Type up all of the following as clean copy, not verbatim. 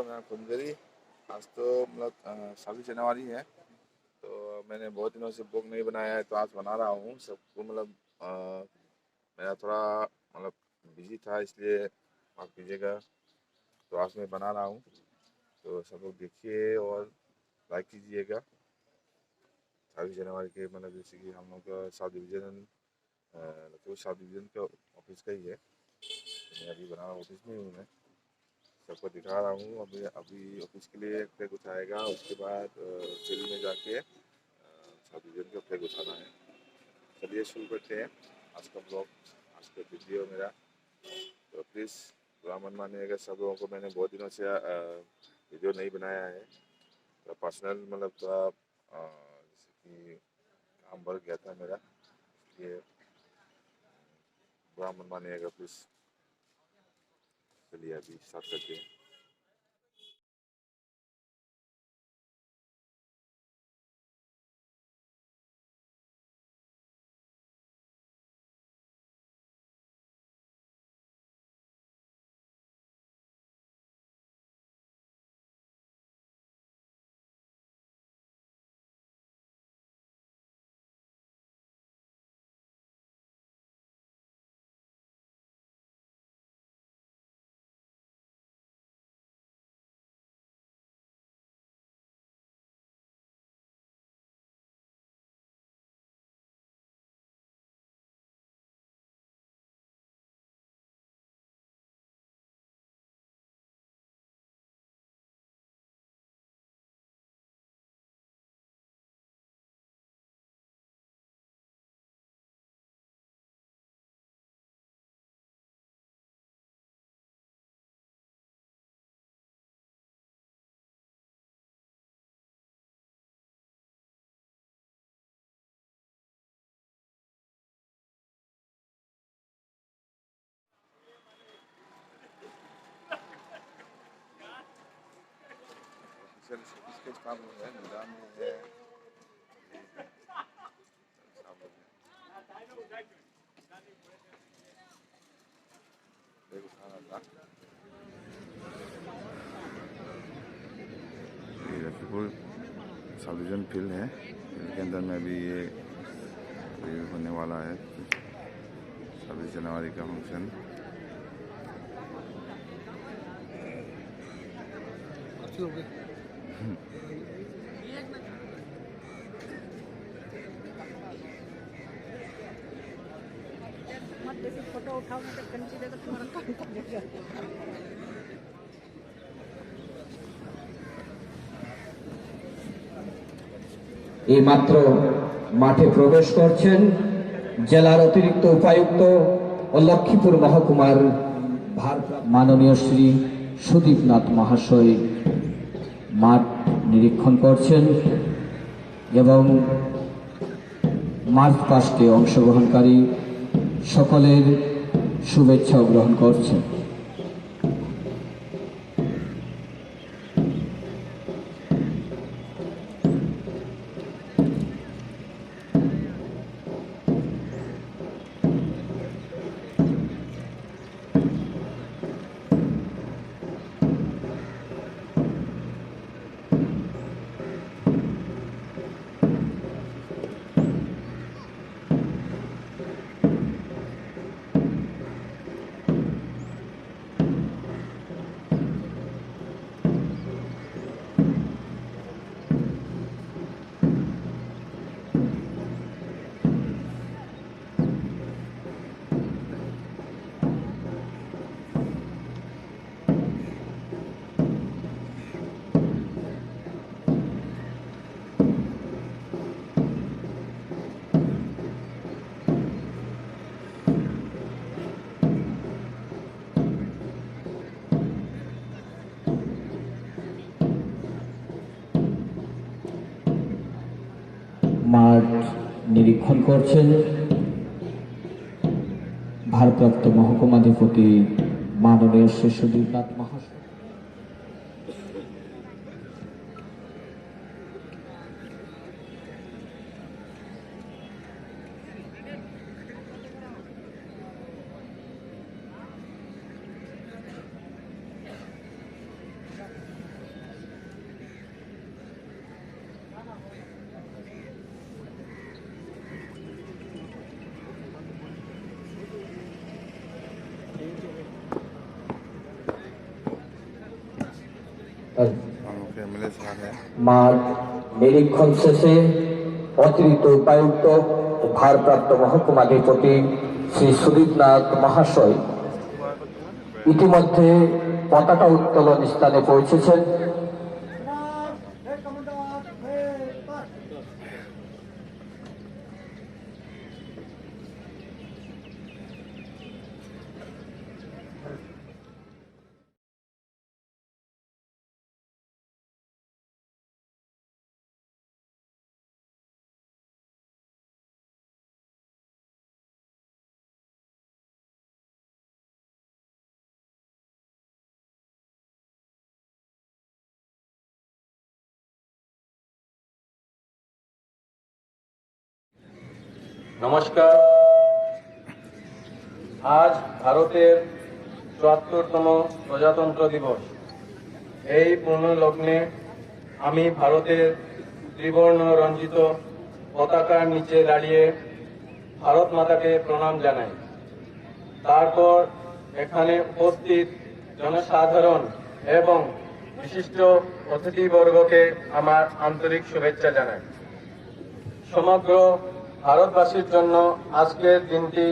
मैं फ़ोन करी। आज तो मतलब 26 जनवरी है, तो मैंने बहुत दिनों से ब्लॉग नहीं बनाया है, तो आज बना रहा हूँ सबको। मतलब मेरा थोड़ा मतलब बिजी था, इसलिए माफ़ कीजिएगा। तो आज मैं बना रहा हूँ, तो सब लोग देखिए और लाइक कीजिएगा। 26 जनवरी के मतलब जैसे कि हम लोग का south division, Lucknow south division का ऑफिस का ही है। मैं अभी बना रहा हूँ, ऑफिस में हूँ मैं, सबको दिखा रहा हूँ। अभी अभी ऑफिस के लिए फ्लैग उठाएगा, उसके बाद फील्ड में जाके साउथ डिवीज़न का फ्लैग उठाना है। चलिए शुरू करते हैं आज का ब्लॉग, आज का वीडियो मेरा। तो प्लीज़ बुरा मत मानिएगा सब लोगों को, मैंने बहुत दिनों से वीडियो नहीं बनाया है। तो पर्सनल मतलब थोड़ा जैसे कि काम बढ़ गया था मेरा, इसलिए बुरा मत मानिएगा प्लीज़। चलिए अभी स्टार्ट करते हैं। ऑफिस के काम है, मैदान में है, सब लोग फ्लैग उठाना था। ये लखीमपुर साउथ डिवीज़न फील्ड है, फील्ड के अंदर में अभी ये होने वाला है 26 जनवरी का फंक्शन। फोटो उठाओ तो कंसीडर तुम्हारा काम कर এইমাত্র মাঠে প্রবেশ করছেন জেলার অতিরিক্ত উপায়ুক্ত ও লক্ষ্মীপুর মহকুমার মাননীয় শ্রী সুদীপনাথ মহাশয় মাঠ নিরীক্ষণ করছেন এবং মার্চ পাস্টে অংশগ্রহণকারী সকলের শুভেচ্ছা গ্রহণ করছেন। মাঠ নিরীক্ষণ করছেন ভারপ্রাপ্ত মহকুমাধিপতি মাননীয় শ্রী সুদীপনাথ মহাশয়। हम लोग के एमएलए साहब हैं। মাঠ নিরীক্ষণ শেষে অতিরিক্ত উপায়ুক্ত ভারপ্রাপ্ত মহকুমাধিপতি শ্রী সুদীপনাথ মহাশয় ইতিমধ্যে পতাকা উত্তোলন স্থানে পৌঁছেছেন। নমস্কার। আজ ভারতের ৭৪তম প্রজাতন্ত্র দিবস। এই পূর্ণলগ্নে আমি ভারতের ত্রিবর্ণ রঞ্জিত পতাকার নিচে দাঁড়িয়ে ভারত মাতাকে প্রণাম জানাই। তারপর এখানে উপস্থিত জনসাধারণ এবং বিশিষ্ট অতিথিবর্গকে আমার আন্তরিক শুভেচ্ছা জানাই। সমগ্র ভারতবাসীর জন্য আজকের দিনটি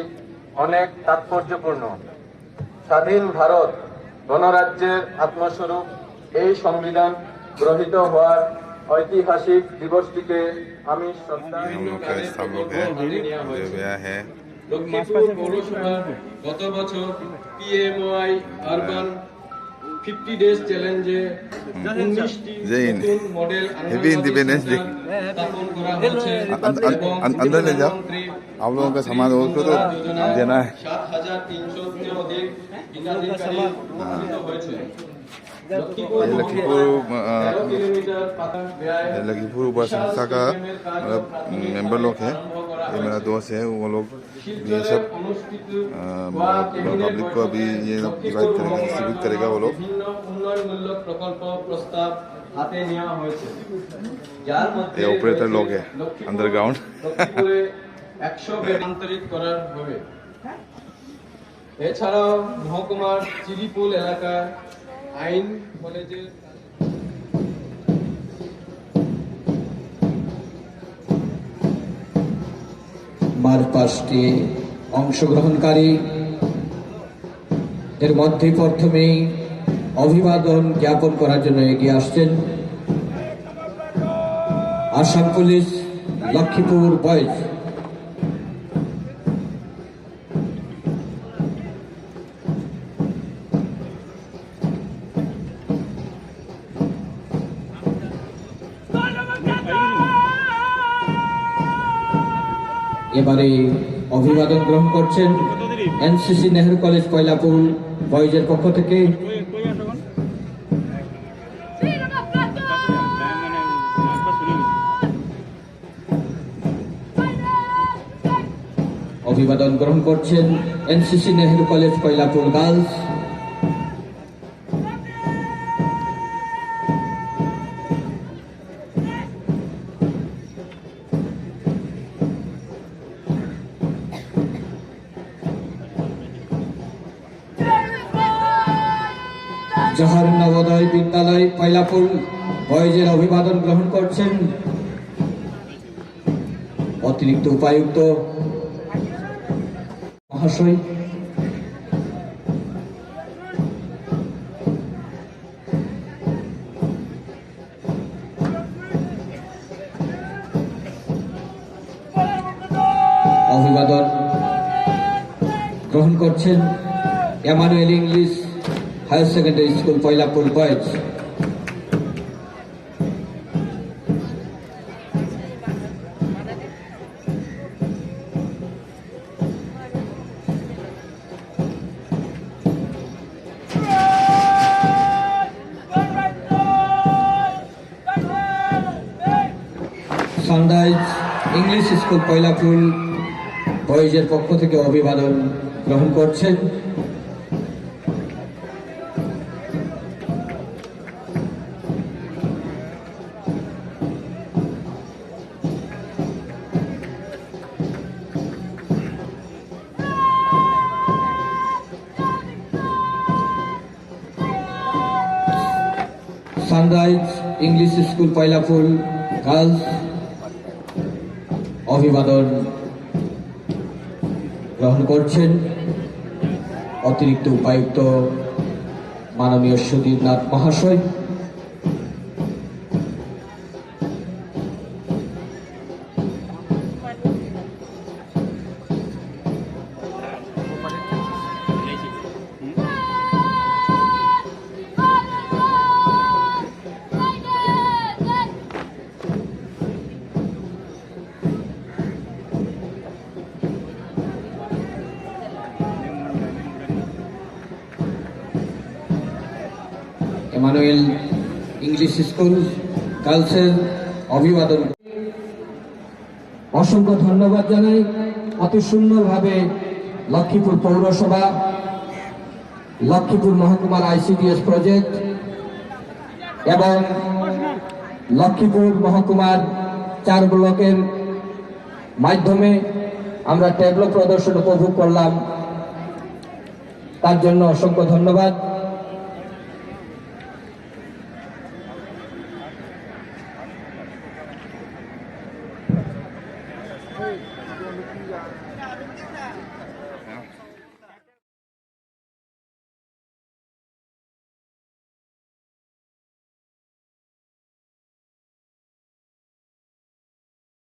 অনেক তাৎপর্যপূর্ণ। স্বাধীন ভারত গণরাজ্যের আত্মস্বরূপ এই সংবিধান গ্রহীত হওয়ার ঐতিহাসিক দিবসটিকে আমি শ্রদ্ধা हम लोग का सब लोग हैं जो गया है। লক্ষ্মীপুর পৌরসভার গত বছর পিএমওয়াই আরবান 50 ডেজ চ্যালেঞ্জে 19টি जय हिंद। নতুন মডেল हैप्पी इंडिपेंडेंस डे। স্থাপন করা হয়েছে। अंदर ले जाओ। आप लोगों का सामान और को तो देना है। 7,300 से अधिक হিতাধিকারী উপকৃত হয়েছে। লক্ষ্মীপুর ये लखीमपुर 13 কিলোমিটার পাতা ব্যয় लखीमपुर उप संस्था का मतलब मेंबर लोग हैं। ये मेरा दोस्त है, वो लोग ये सब पब्लिक को अभी ये डिवाइड करेगा, डिस्ट्रीब्यूट करेगा वो लोग। বিভিন্ন উন্নয়নমূলক প্রকল্প প্রস্তাব হাতে নেওয়া হয়েছে, যার মধ্যে ये ऑपरेटर लोग हैं अंडरग्राउंड। লক্ষ্মীপুরে 100 বেড আন্তরিক করা হবে। এছাড়াও মহকুমার চিরিপুল এলাকায় আইন কলেজের মার পাশটি অংশগ্রহণকারী এর মধ্যে প্রথমেই অভিবাদন জ্ঞাপন করার জন্য এগিয়ে আসছেন আসাম পুলিশ লক্ষ্মীপুর বয়েজ। এবারে অভিবাদন গ্রহণ করছেন এনসিসি নেহেরু কলেজ কয়লাপুর বয়েজের পক্ষ থেকে অভিবাদন গ্রহণ করছেন NCC Nehru College Koylapur girls. Jawahar Navodaya Vidyalaya Koylapur বয়েজের অভিবাদন গ্রহণ করছেন অতিরিক্ত উপায়ুক্ত মহাশয়। অভিবাদন গ্রহণ করছেন Emmanuel English Higher Secondary School Koylapur boys. Sunrise English School Koylapur বয়েজের পক্ষ থেকে অভিবাদন গ্রহণ করছেন সানরাইজ সানরাইজ ইংলিশ স্কুল পয়লাফুল গার্লস অভিবাদন গ্রহণ করছেন অতিরিক্ত উপায়ুক্ত মাননীয় সুধীর নাথ মহাশয়। এমানুয়েল ইংলিশ স্কুল গার্লসের অভিবাদন অসংখ্য ধন্যবাদ জানাই। অতি সুন্দরভাবে লক্ষ্মীপুর পৌরসভা, লক্ষ্মীপুর মহকুমার ICDS প্রজেক্ট এবং লক্ষ্মীপুর মহকুমার 4 ব্লকের মাধ্যমে আমরা ট্যাবলো প্রদর্শন উপভোগ করলাম, তার জন্য অসংখ্য ধন্যবাদ।